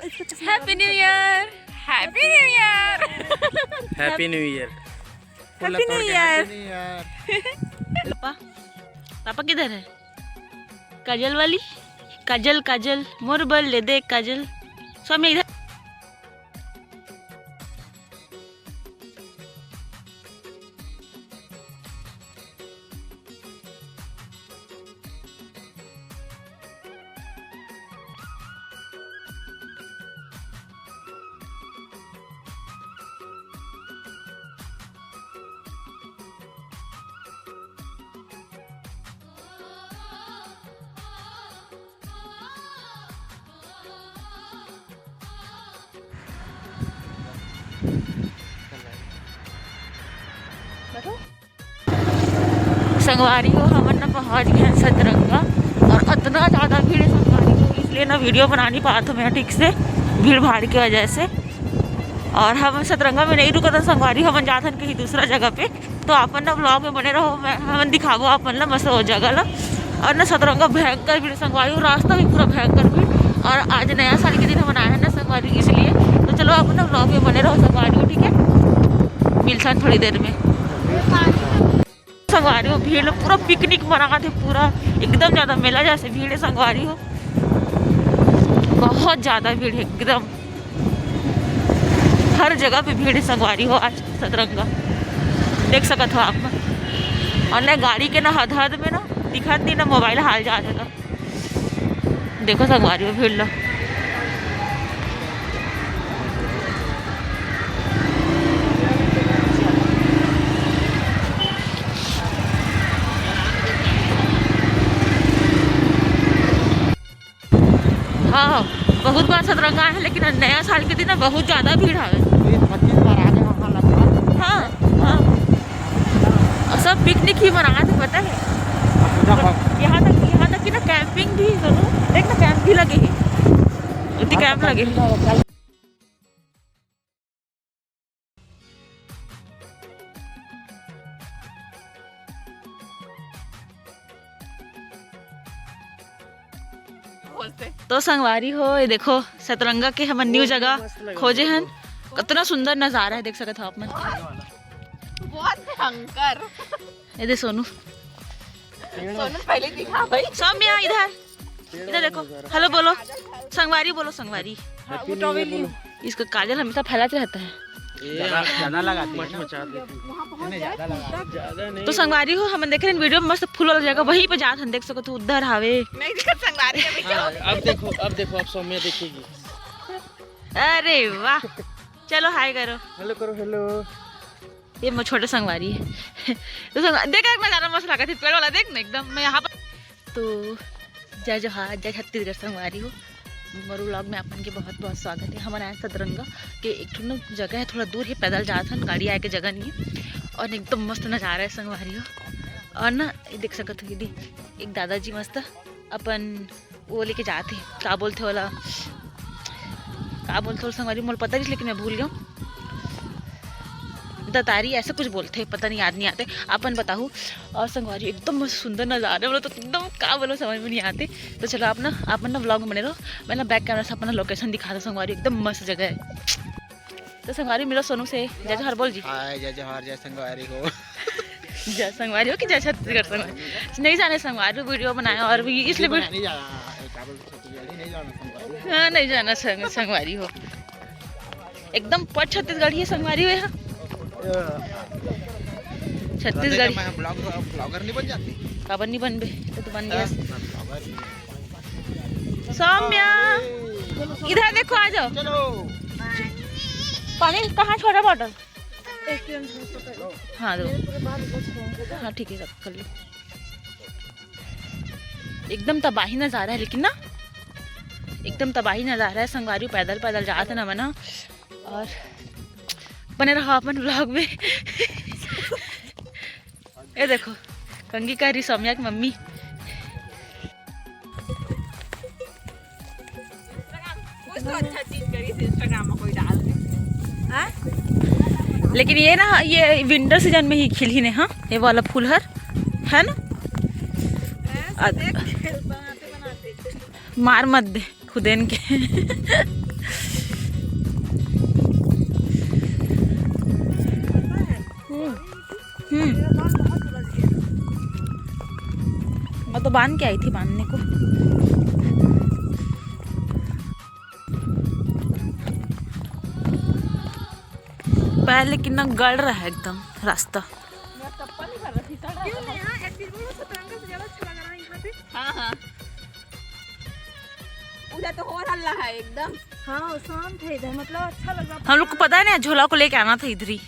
Happy new year, happy new year, happy new year, happy new year. पापा पापा किधर है? काजल वाली, काजल काजल मोर बल ले दे काजल। स्वामी इधर। संगवारी हो हम ना पहुँच गए हैं सतरंगा और इतना ज़्यादा भीड़ है संगवारी हो, इसलिए ना वीडियो बना नहीं पाया था मैं ठीक से भीड़ भाड़ की वजह से। और हम सतरंगा में नहीं रुका था, संगवारी हम जाते कहीं दूसरा जगह पे। तो अपन ना ब्लॉग में बने रहो, मैं हम दिखाबो अपन ना मस्त हो जगह ला। और ना सतरंगा भयंकर भीड़ संगवारी हो, रास्ता भी पूरा भयंकर भीड़। और आज नया साल के दिन हम आए हैं ना संगवारी, इसलिए तो चलो अपन ना ब्लॉग में बने रहो संगवारी हो, ठीक है। मिलता थोड़ी देर में। संगवारी हो भीड़ में पूरा पिकनिक मना थे, पूरा एकदम ज़्यादा मेला जैसे भीड़ है संगवारी हो, बहुत ज़्यादा भीड़ है एकदम, हर जगह पे भीड़ है संगवारी हो। आज सतरंगा देख सकते हो आप। और ना गाड़ी के ना हद हद में ना दिखत नहीं, ना मोबाइल हाल जा देगा। देखो संगवारी हो भीड़ ला। हाँ बहुत बार सतरंगा है, लेकिन नया साल के दिन ना बहुत ज़्यादा भीड़ है। हाँ हाँ, और सब पिकनिक ही मना थे पता है। यहाँ तक कि ना कैंपिंग भी करो, देख ना कैंप भी लगे हैं, उतनी कैंप लगे हैं। तो संगवारी हो ये देखो सतरंगा के हम न्यू जगह खोजे हैं, कितना सुंदर नजारा है देख सकते हो आप। मन बहुत भयंकर। ये दे सोनू, सोनू पहले दिखा भाई। सौम्या इधर इधर देखो, हेलो बोलो संगवारी, बोलो संगवारी। इसका काजल हमेशा फैलाते रहता है। ज्यादा लगाती है। तो संगवारी हो हम देख रहे हैं वीडियो में मस्त फूल वाला जगह, वहीं पे जाते हैं देख सको तो उधर हावे। नहीं दिखत संगवारी अभी क्या। अब देखो अब सौम्या देखेगी। अरे वाह, चलो हाय करो, हेलो करो, हेलो। ये मैं छोटे संगवारी है। तो देखा एक नजारा मस्त लगा थी, पेड़ वाला देख ना एकदम। मैं यहाँ पर तो जय जोहार, जय छत्तीसगढ़ संगवारी हो। मरु व्लॉग में अपन के बहुत बहुत स्वागत है। हमारे यहाँ सतरंगा के एक ठो जगह है, थोड़ा दूर है, पैदल जाते हैं, गाड़ी आए के जगह नहीं है। और एकदम मस्त नज़ारा है संगवारी हो। और ना ये देख सकते हो दीदी, एक दादाजी मस्त अपन वो लेके जाते हैं, क्या बोलते वाला, क्या बोलते हो संगवारी मोल पता नहीं, लेकिन मैं भूल गया हूँ। दतारी ऐसा कुछ बोलते हैं, पता नहीं, याद नहीं आते। अपन बताऊँ। और संगवारी एकदम सुंदर नज़ारा, बोलो तो एकदम क्या बोलो समझ में नहीं आते। तो चलो आप ना व्लॉग में बने रहो। मैं ना बैक कैमरा से अपना लोकेशन दिखा दो। संगवारी एकदम मस्त जगह है। तो संगवारी मिलो सोनू से। जय जोहार बोल जी। जय जोहार, जय संगवारी हो। जय संगवारी हो कि जय छत्तीसगढ़ संगवारी। नहीं जाने संगवारी वीडियो बनाए और भी इसलिए हाँ नहीं जाना संगवारी हो, एकदम पर छत्तीसगढ़ ही संगवारी हो। यहाँ छत्तीसगढ़ ब्लॉगर नहीं बन जाती, काबर नहीं बनबे तो बन गया। सौम्या इधर देखो, आ जाओ। पानी कहाँ छोड़ा बॉटल? हाँ दो, हाँ ठीक है रख कर लो। एकदम तबाही नज़ारा है, लेकिन ना एकदम तबाही नज़ारा है संगवारी। पैदल पैदल जाते ना मना। और बने रहो अपन ब्लॉग में। ये देखो कंगी का रही सौम्या की मम्मी। अच्छा चीज करी थी इंस्टाग्राम में कोई डाल दे। लेकिन ये ना ये विंटर सीजन में ही खिली ने। हाँ ये वाला फूल है ना। मार मत दे खुदेन के। उसको बांध के आई थी बांधने को। पहले कितना गड़ रहा है एकदम रास्ता। हाँ हाँ उधर तो और हल्ला है एकदम। हाँ शांत है इधर, मतलब अच्छा लग रहा। हम लोग को पता है ना, झोला को लेके आना था इधर ही।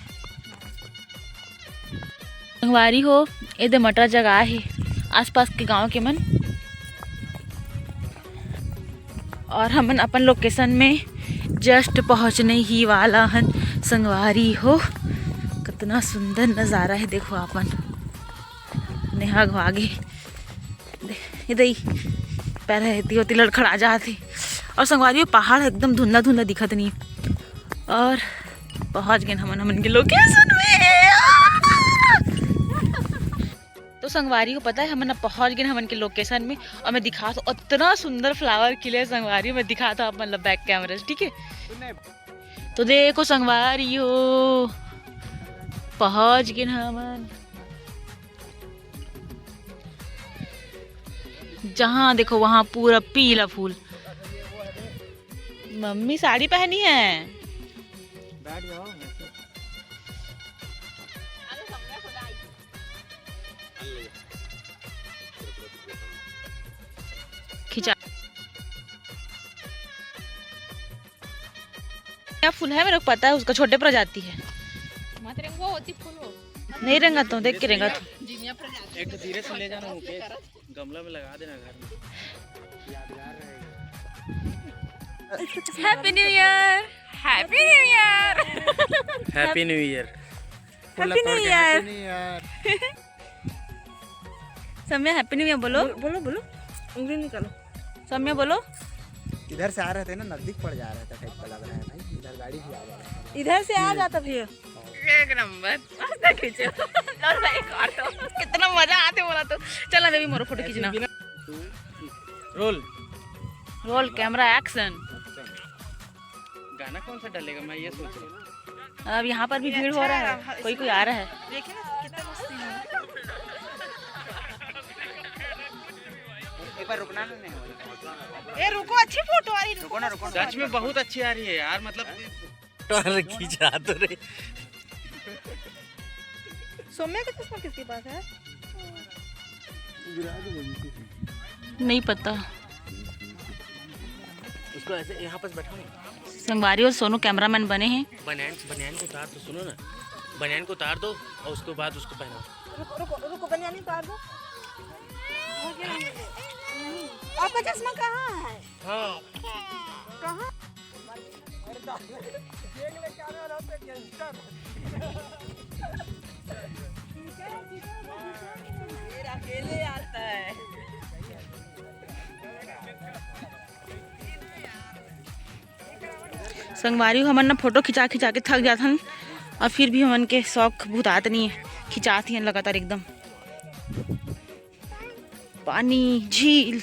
संगवारी हो इधर मटर जगह है आसपास के गांव के मन, और हमन अपन लोकेशन में जस्ट पहुंचने ही वाला हन। संगवारी हो कितना सुंदर नज़ारा है, देखो अपन नेहा आगे इधर ही पैर रहती होती लड़खड़ा जाती। और संगवारी हो पहाड़ एकदम धुंधला धुंधला दिखत नहीं, और पहुंच गए हमन के लोकेशन में। तो संगवारी को पता है हमन अब पहुंच गए हमन के लोकेशन में, और मैं दिखा तो इतना सुंदर फ्लावर खिले संगवारी में, दिखा था मतलब बैक कैमरे से, ठीक है। तो देखो संगवारी हो पहुंच गए हमन, जहाँ देखो वहाँ पूरा पीला फूल। मम्मी साड़ी पहनी है। बैठ जाओ। खिंचा क्या फूल है मेरे को पता है, उसका छोटे प्रजाति है। वो होती फूल हो नहीं रंगा तो देख के रंगा तो। जीनिया प्रजाति। एक तो धीरे से ले जाना, मुके गमला में लगा देना घर में, यादगार रहेगा। Happy new year, happy new year, happy new year, happy new year. Samya happy new year बोलो। बोलो बोलो, उंगली निकालो। सम्या बोलो। इधर से आ रहे थे ना, नजदीक पड़ जा रहा था टाइप का लग रहा है भाई, इधर गाड़ी भी आ रहा है। इधर से आ जाता भैया। एक नंबर मस्त खींचो। लो एक ऑटो। कितना मजा आते बोला तो। चल बेबी मोरो फोटो खींचना। Roll roll camera action. गाना कौन सा डालेगा मैं ये सोच रहा हूँ। अब यहाँ पर भी भीड़ हो रहा है, कोई कोई आ रहा है। देखिए ना कितना मस्ती है। एक बार रुकना नहीं। ए रुको, अच्छी फोटो आ रही, रुको ना, रुको। सच में बहुत अच्छी आ रही है यार, मतलब खींचा तो रे। सौम्या का चश्मा किसके पास है? नहीं पता। उसको ऐसे यहाँ पर बैठाओ। संगवारी और सोनू कैमरामैन बने हैं। बनियान को उतार दो, सुनो ना, बनियान को उतार दो और उसके बाद उसको पहनाओ। रुको बनियान उतार दो। आपका चश्मा कहाँ है? हाँ कहाँ? अकेले आता है। संगवारी हमन ना फोटो खिंचा खिंचा के थक जात हन, और फिर भी हमन के शौक भूतात नहीं है, खिंचाती हैं लगातार एकदम। पानी झील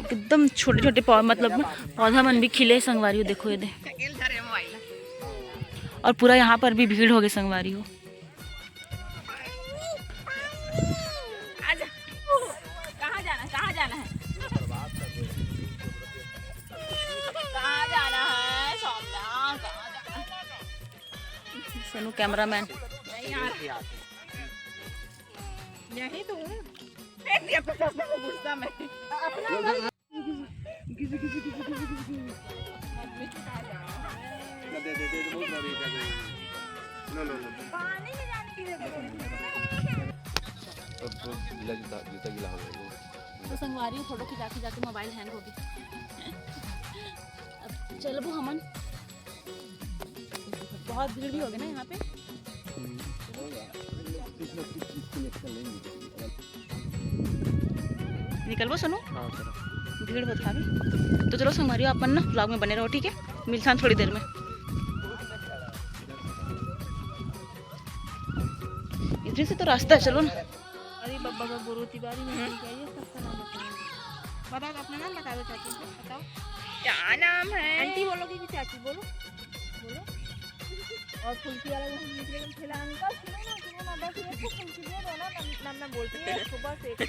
एकदम छोटे छोटे मतलब पौधा मन भी खिले संगवारी हो, देखो ये दे। और पूरा यहाँ पर भी भीड़ हो गई संगवारी हो। कहाँ जाना है? कहाँ जाना है? कहाँ जाना है? सौम्या कहाँ जाना है? सोनू कैमरामैन। यही तो हूँ। फेंक दिया चश्मा को, गुस्सा में। पानी में जाने के लिए तो संगवारी हो फोटो खिंचा खिंचा के मोबाइल हैंग हो गई। अब चलो हमन, बहुत भीड़ भी हो गई ना यहाँ पे। निकलबो सुनो, भीड़ बहुत खावी। तो चलो संगवारी अपन ना ब्लॉग में बने रहो, ठीक है। मिलते हैं थोड़ी देर में। इधर से तो रास्ता है, चलो ना। अरे बब्बा का बुरुती बारी में क्या ये सबका नाम बताओ। अपना नाम बता दो चाची को, बताओ क्या नाम है? आंटी बोलोगी कि चाची? बोलो बोलो। और फुल्की वाला वहाँ निकले तो ठेला अंकल सुनो ना बस एक फुल्की दे दो ना मैं बोलती हूँ सुबह से एक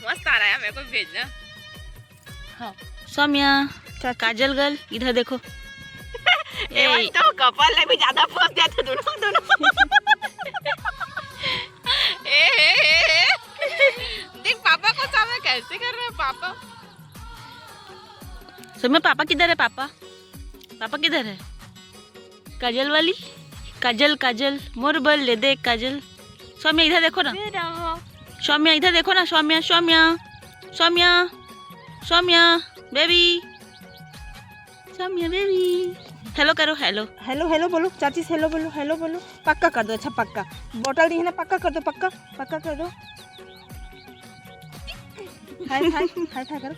मस्त आ रहा है, मेरे को भेजना। हाँ सौम्या काजल गर्ल इधर देखो। ए तो कपल ने भी ज्यादा पोस्ट दिया था दोनों ए देख पापा को सामने कैसे कर रहे हैं पापा। सौम्या पापा किधर है? पापा किधर है? काजल वाली काजल मोर बल ले देख काजल। सौम्या इधर देखो ना, सौम्या इधर देखो ना, Soumya baby, Soumya baby hello करो। हेलो बोलो चाची से हेलो बोलो पक्का कर दो। अच्छा पक्का बोतल दी है ना, पक्का कर दो। हाय करो।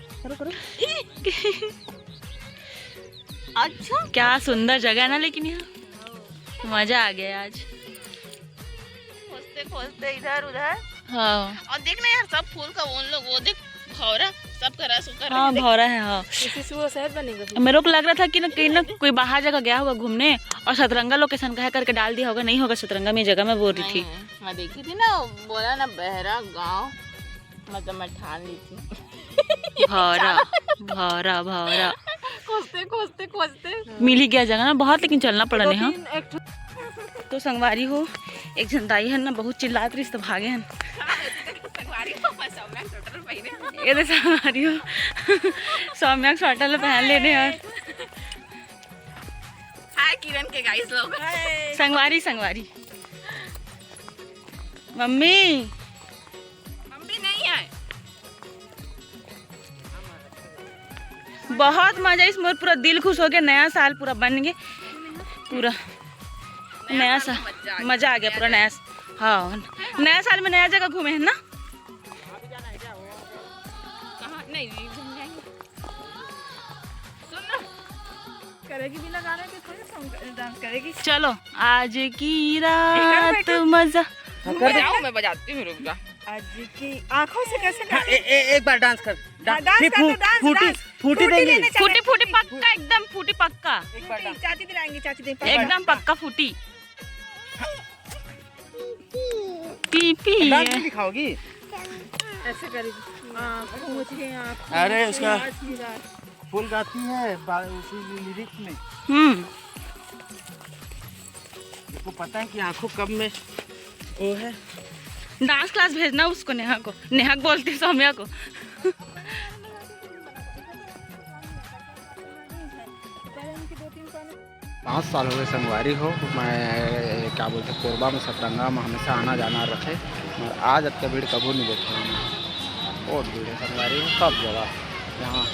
अच्छा क्या सुंदर जगह है ना, लेकिन यहाँ मजा आ गया आज खोजते इधर उधर। हाँ और देख ना यार सब फूल का वो देख भौरा सब करा सुकर। हाँ भौरा है। हाँ इसी से वो शहर बनेगा। मेरे को लग रहा था कि ना कहीं ना कोई बाहर जगह गया होगा घूमने और सतरंगा लोकेशन कह करके डाल दिया होगा। नहीं होगा सतरंगा में जगह मैं बोल रही थी। मैं देखी थी ना, बोला ना बहरा गांव, मतलब मैं ठान ली थी। भौरा खोजते मिल ही गया जगह ना बहुत, लेकिन चलना पड़ा नहीं। हाँ तो संगवारी हो एक जनताई है ना बहुत चिल्लात रही तो भागे हैं। ये तो संगवारी हो सौम्या स्वेटर पहन लेने यार। हाय किरण के गाइस लोग। संगवारी मम्मी नहीं है। बहुत मजा इस मोर पूरा दिल खुश हो गया। नया साल पूरा बन गया, पूरा नया साल मजा आ गया पूरा नया। हाँ नया साल में नया जगह घूमे हैं ना। कहाँ नहीं घूम जाएंगे। सुन ना करेगी भी लगाने के थोड़ी डांस करेगी। चलो आज की रात मजा। बजाओ मैं बजाती हूँ, रुक जा। आज की आंखों से कैसे एक बार डांस कर। फूटी देंगे। फूटी पक्का, एकदम फूटी पक्का, चाची दिलाएंगी एकदम पक्का फूटी। पी डांस भी दिखाओगी? ऐसे करेगी। मुझे अरे उसका फुल गाती है उसी लिरिक्स में। आपको पता है कि आंखों कब में वो है। डांस क्लास भेजना उसको, नेहा बोलती सौम्या को। 5 साल हो गए संगवारी हो। मैं क्या बोलते कोरबा में सतरंगा में हमेशा आना जाना रखे, मगर आज इतना भीड़ कभी नहीं देखा मैं। बहुत भीड़ है संगवारी में सब जगह। यहाँ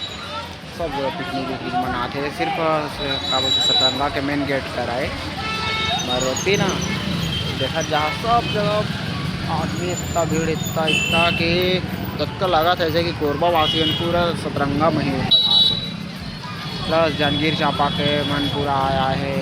सब जगह पिकनिक मनाते हैं। सिर्फ क्या बोलते सतरंगा के मेन गेट पर आए मगर होती ना देखा जहाँ सब जगह आदमी इतना भीड़ इतना कि तब तो लगा था जैसे कि कोरबा वासी पूरा सतरंगा में ही प्लस जांजगीर चांपा के मन पूरा आया है।